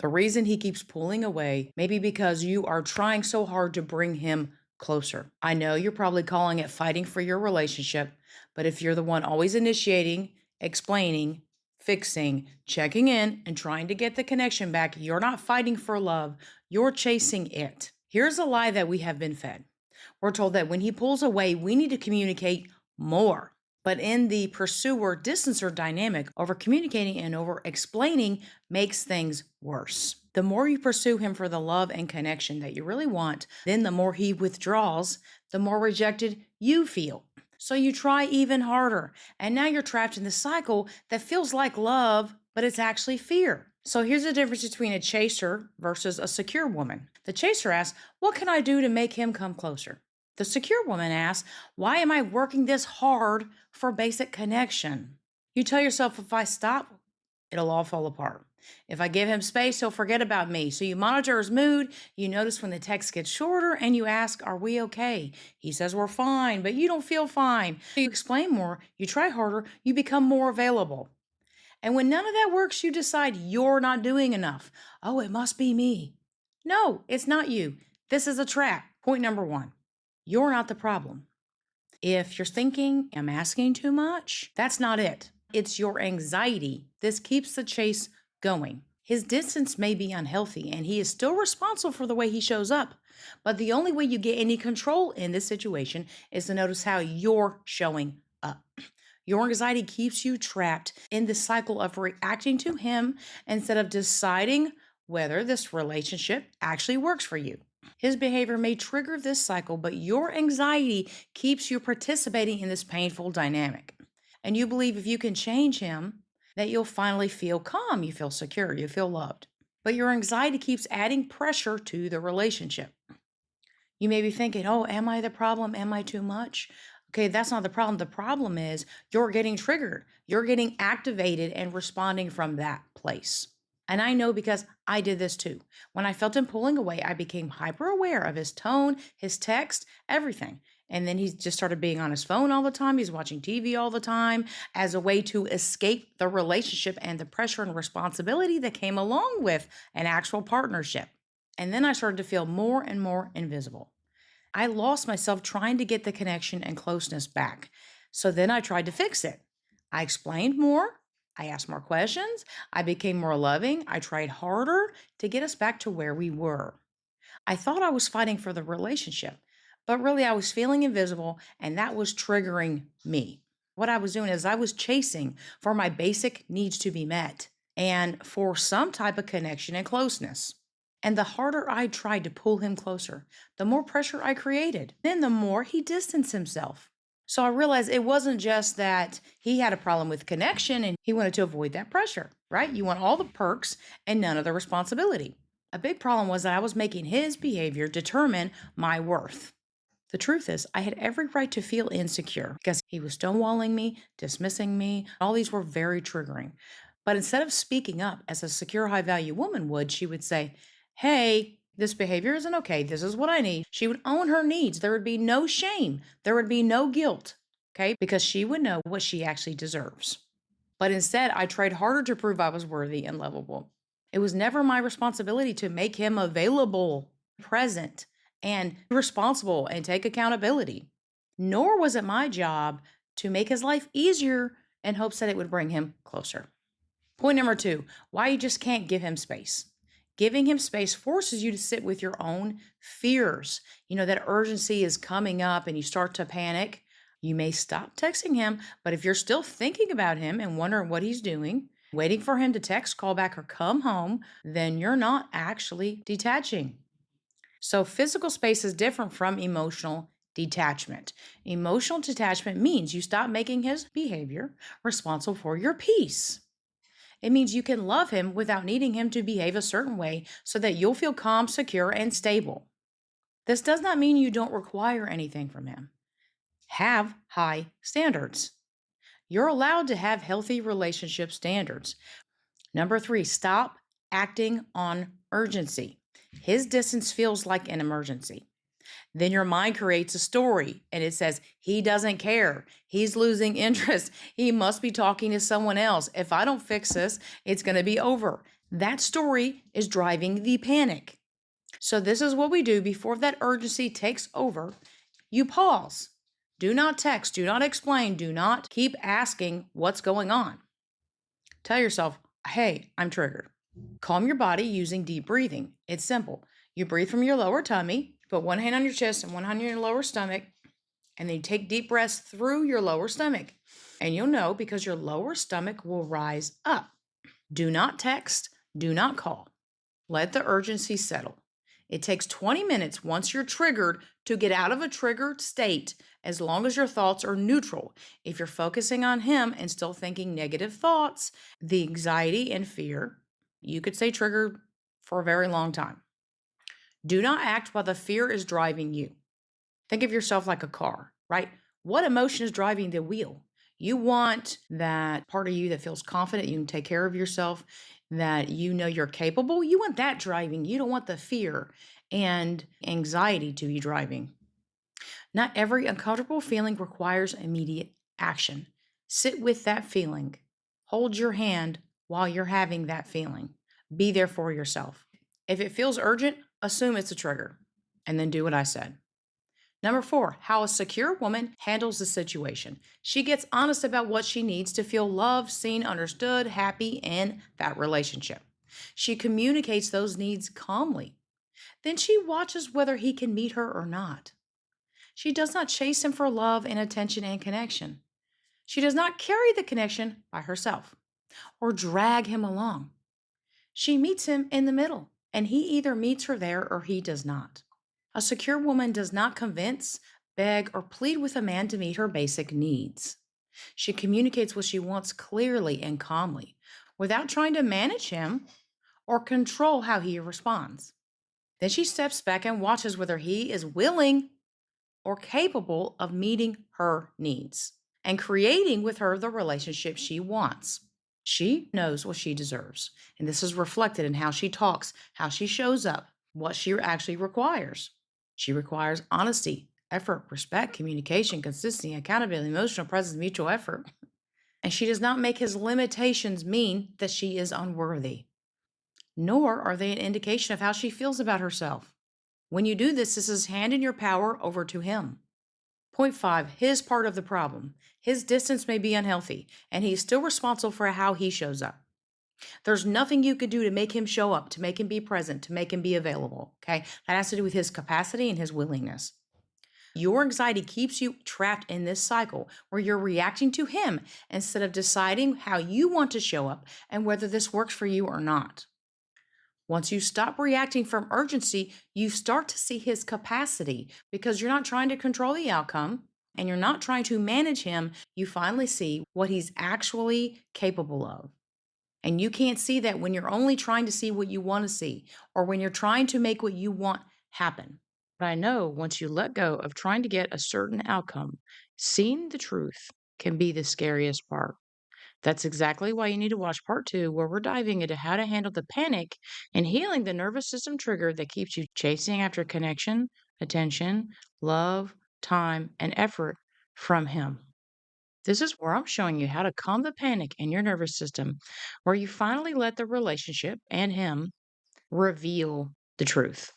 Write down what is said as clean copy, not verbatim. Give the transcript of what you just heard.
The reason he keeps pulling away may be because you are trying so hard to bring him closer. I know you're probably calling it fighting for your relationship, but if you're the one always initiating, explaining, fixing, checking in, and trying to get the connection back, you're not fighting for love, you're chasing it. Here's a lie that we have been fed. We're told that when he pulls away, we need to communicate more. But in the pursuer distancer dynamic, over communicating and over explaining makes things worse. The more you pursue him for the love and connection that you really want, then the more he withdraws, the more rejected you feel. So you try even harder. And now you're trapped in the cycle that feels like love, but it's actually fear. So here's the difference between a chaser versus a secure woman. The chaser asks, "What can I do to make him come closer?" The secure woman asks, "Why am I working this hard for basic connection?" You tell yourself, if I stop, it'll all fall apart. If I give him space, he'll forget about me. So you monitor his mood, you notice when the text gets shorter, and you ask, "Are we okay?" He says, "We're fine," but you don't feel fine. You explain more, you try harder, you become more available. And when none of that works, you decide you're not doing enough. Oh, it must be me. No, it's not you. This is a trap. Point number one, you're not the problem. If you're thinking, I'm asking too much, that's not it. It's your anxiety. This keeps the chase going. His distance may be unhealthy and he is still responsible for the way he shows up. But the only way you get any control in this situation is to notice how you're showing up. Your anxiety keeps you trapped in the cycle of reacting to him instead of deciding whether this relationship actually works for you. His behavior may trigger this cycle, but your anxiety keeps you participating in this painful dynamic. And you believe if you can change him, that you'll finally feel calm, you feel secure, you feel loved. But your anxiety keeps adding pressure to the relationship. You may be thinking, oh, am I the problem? Am I too much? Okay, that's not the problem. The problem is you're getting triggered. You're getting activated and responding from that place. And I know because I did this too. When I felt him pulling away, I became hyper aware of his tone, his text, everything. And then he just started being on his phone all the time. He's watching TV all the time as a way to escape the relationship and the pressure and responsibility that came along with an actual partnership. And then I started to feel more and more invisible. I lost myself trying to get the connection and closeness back. So then I tried to fix it. I explained more. I asked more questions. I became more loving. I tried harder to get us back to where we were. I thought I was fighting for the relationship, but really I was feeling invisible and that was triggering me. What I was doing is I was chasing for my basic needs to be met and for some type of connection and closeness. And the harder I tried to pull him closer, the more pressure I created. Then the more he distanced himself. So I realized it wasn't just that he had a problem with connection and he wanted to avoid that pressure, right? You want all the perks and none of the responsibility. A big problem was that I was making his behavior determine my worth. The truth is, I had every right to feel insecure because he was stonewalling me, dismissing me. All these were very triggering. But instead of speaking up as a secure, high value woman would, she would say, "Hey, this behavior isn't okay. This is what I need." She would own her needs. There would be no shame. There would be no guilt, okay? Because she would know what she actually deserves. But instead, I tried harder to prove I was worthy and lovable. It was never my responsibility to make him available, present, and responsible and take accountability. Nor was it my job to make his life easier in hopes that it would bring him closer. Point number two, why you just can't give him space. Giving him space forces you to sit with your own fears. You know, that urgency is coming up and you start to panic. You may stop texting him, but if you're still thinking about him and wondering what he's doing, waiting for him to text, call back, or come home, then you're not actually detaching. So physical space is different from emotional detachment. Emotional detachment means you stop making his behavior responsible for your peace. It means you can love him without needing him to behave a certain way so that you'll feel calm, secure, and stable. This does not mean you don't require anything from him. Have high standards. You're allowed to have healthy relationship standards. Number three, stop acting on urgency. His distance feels like an emergency. Then your mind creates a story and it says, he doesn't care. He's losing interest. He must be talking to someone else. If I don't fix this, it's going to be over. That story is driving the panic. So, this is what we do before that urgency takes over. You pause. Do not text, do not explain, do not keep asking what's going on. Tell yourself, hey, I'm triggered. Calm your body using deep breathing. It's simple. You breathe from your lower tummy, put one hand on your chest and one hand on your lower stomach, and then you take deep breaths through your lower stomach. And you'll know because your lower stomach will rise up. Do not text, do not call. Let the urgency settle. It takes 20 minutes once you're triggered to get out of a triggered state as long as your thoughts are neutral. If you're focusing on him and still thinking negative thoughts, the anxiety and fear, you could stay triggered for a very long time. Do not act while the fear is driving you. Think of yourself like a car, right? What emotion is driving the wheel? You want that part of you that feels confident you can take care of yourself, that you know you're capable. You want that driving. You don't want the fear and anxiety to be driving. Not every uncomfortable feeling requires immediate action. Sit with that feeling. Hold your hand while you're having that feeling. Be there for yourself. If it feels urgent, assume it's a trigger and then do what I said. Number 4, how a secure woman handles the situation. She gets honest about what she needs to feel loved, seen, understood, happy in that relationship. She communicates those needs calmly. Then she watches whether he can meet her or not. She does not chase him for love and attention and connection. She does not carry the connection by herself or drag him along. She meets him in the middle, and he either meets her there or he does not. A secure woman does not convince, beg, or plead with a man to meet her basic needs. She communicates what she wants clearly and calmly, without trying to manage him or control how he responds. Then she steps back and watches whether he is willing or capable of meeting her needs and creating with her the relationship she wants. She knows what she deserves, and this is reflected in how she talks, how she shows up, what she actually requires. She requires honesty, effort, respect, communication, consistency, accountability, emotional presence, mutual effort. And she does not make his limitations mean that she is unworthy, nor are they an indication of how she feels about herself. When you do this, this is handing your power over to him. Point 5, his part of the problem. His distance may be unhealthy, and he's still responsible for how he shows up. There's nothing you could do to make him show up, to make him be present, to make him be available. Okay. That has to do with his capacity and his willingness. Your anxiety keeps you trapped in this cycle where you're reacting to him instead of deciding how you want to show up and whether this works for you or not. Once you stop reacting from urgency, you start to see his capacity because you're not trying to control the outcome and you're not trying to manage him. You finally see what he's actually capable of. And you can't see that when you're only trying to see what you want to see or when you're trying to make what you want happen. But I know once you let go of trying to get a certain outcome, seeing the truth can be the scariest part. That's exactly why you need to watch part 2, where we're diving into how to handle the panic and healing the nervous system trigger that keeps you chasing after connection, attention, love, time, and effort from him. This is where I'm showing you how to calm the panic in your nervous system, where you finally let the relationship and him reveal the truth.